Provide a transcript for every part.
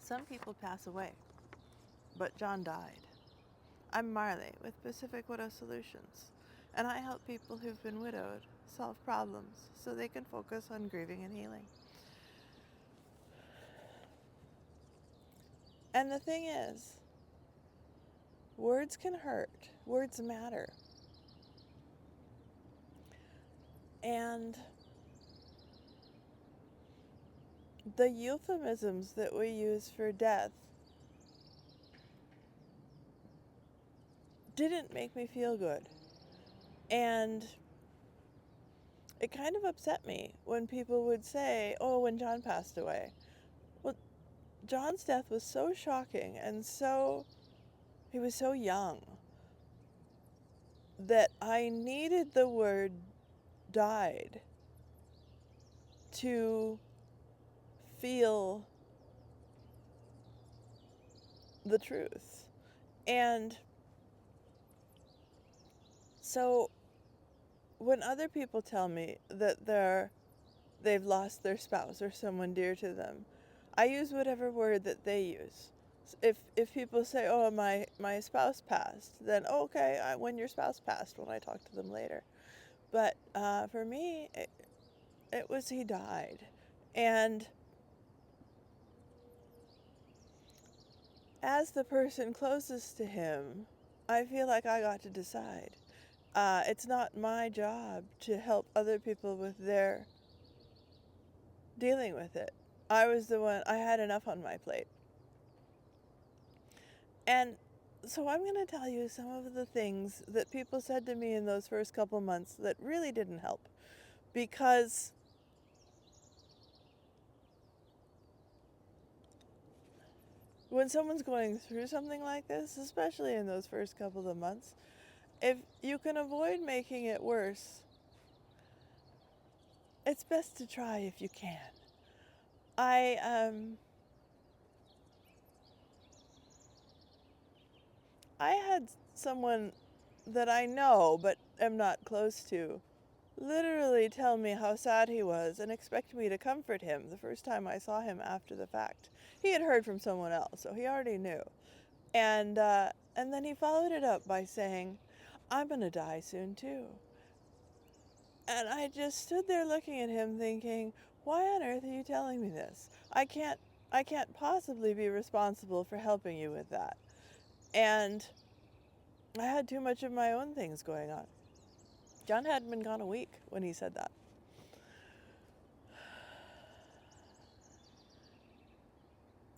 Some people pass away, but John died. I'm Marley with Pacific Widow Solutions, and I help people who've been widowed solve problems so they can focus on grieving and healing. And the thing is, words can hurt. Words matter. And the euphemisms that we use for death didn't make me feel good. And it kind of upset me when people would say, oh, when John passed away. Well, John's death was so shocking and he was so young that I needed the word died to feel the truth. And so when other people tell me that they've lost their spouse or someone dear to them, I use whatever word that they use. If people say, oh, my spouse passed, then okay, when your spouse passed, when I talk to them later. But for me, it was he died. And as the person closest to him, I feel like I got to decide. It's not my job to help other people with their dealing with it. I had enough on my plate. And so I'm going to tell you some of the things that people said to me in those first couple months that really didn't help. Because when someone's going through something like this, especially in those first couple of months, if you can avoid making it worse, it's best to try if you can. I had someone that I know but am not close to literally tell me how sad he was and expect me to comfort him the first time I saw him after the fact. He had heard from someone else, so he already knew. And then he followed it up by saying, I'm going to die soon too. And I just stood there looking at him thinking, why on earth are you telling me this? I can't possibly be responsible for helping you with that. And I had too much of my own things going on. John hadn't been gone a week when he said that.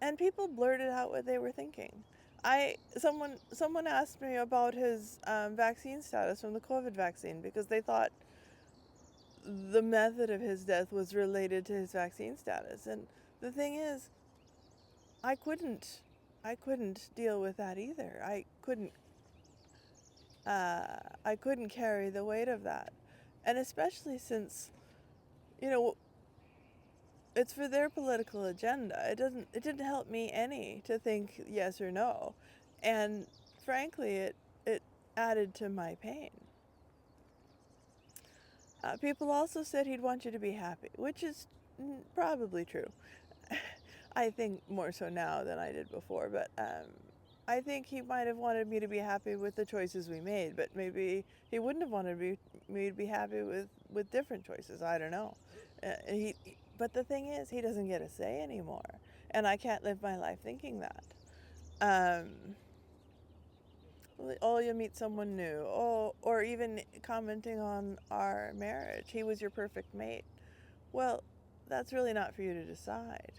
And people blurted out what they were thinking. Someone asked me about his vaccine status from the COVID vaccine because they thought the method of his death was related to his vaccine status. And the thing is, I couldn't deal with that either. I couldn't carry the weight of that. And especially since, it's for their political agenda. It didn't help me any to think yes or no. And frankly, it added to my pain. People also said he'd want you to be happy, which is probably true. I think more so now than I did before, but I think he might have wanted me to be happy with the choices we made, but maybe he wouldn't have wanted me to be happy with different choices. I don't know. But the thing is, he doesn't get a say anymore, and I can't live my life thinking that. Oh, you meet someone new. Oh, or even commenting on our marriage. He was your perfect mate. Well, that's really not for you to decide.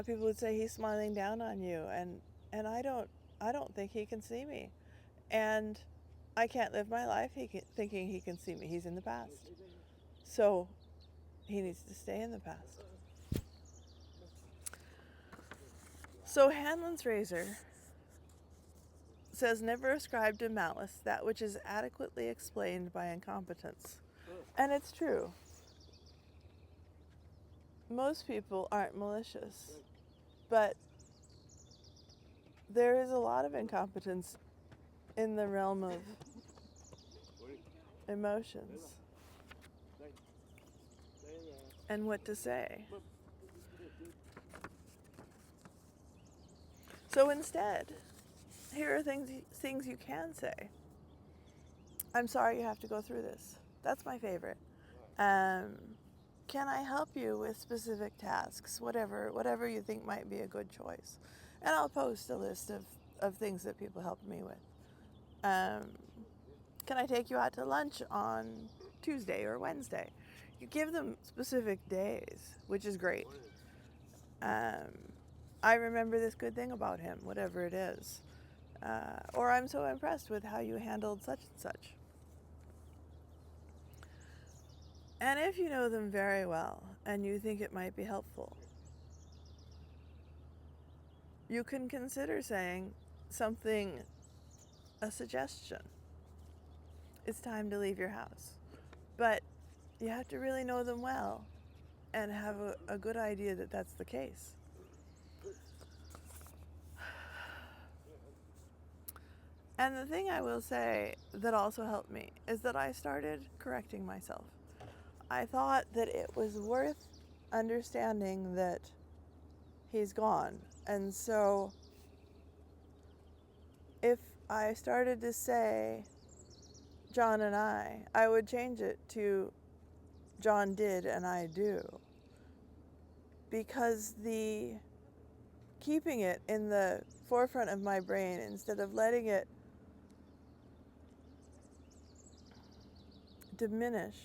People would say he's smiling down on you, and I don't think he can see me, and I can't live my life thinking he can see me. He's in the past, so he needs to stay in the past. So Hanlon's razor says, never ascribe to malice that which is adequately explained by incompetence. And it's true. Most people aren't malicious, but there is a lot of incompetence in the realm of emotions and what to say. So instead, here are things you can say. I'm sorry you have to go through this. That's my favorite. Can I help you with specific tasks? Whatever you think might be a good choice. And I'll post a list of things that people helped me with. Can I take you out to lunch on Tuesday or Wednesday? You give them specific days, which is great. I remember this good thing about him, whatever it is. Or I'm so impressed with how you handled such and such. And if you know them very well and you think it might be helpful, you can consider saying something, a suggestion. It's time to leave your house. But you have to really know them well and have a good idea that that's the case. And the thing I will say that also helped me is that I started correcting myself. I thought that it was worth understanding that he's gone. And so if I started to say John and I would change it to John did and I do. Because the keeping it in the forefront of my brain instead of letting it diminish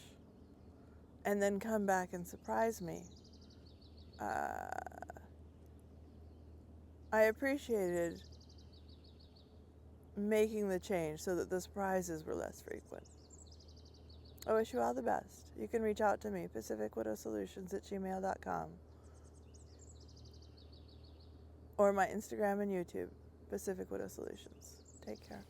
and then come back and surprise me, I appreciated making the change so that the surprises were less frequent. I wish you all the best. You can reach out to me, pacificwidowsolutions@gmail.com, or my Instagram and YouTube, Pacific Widow Solutions. Take care.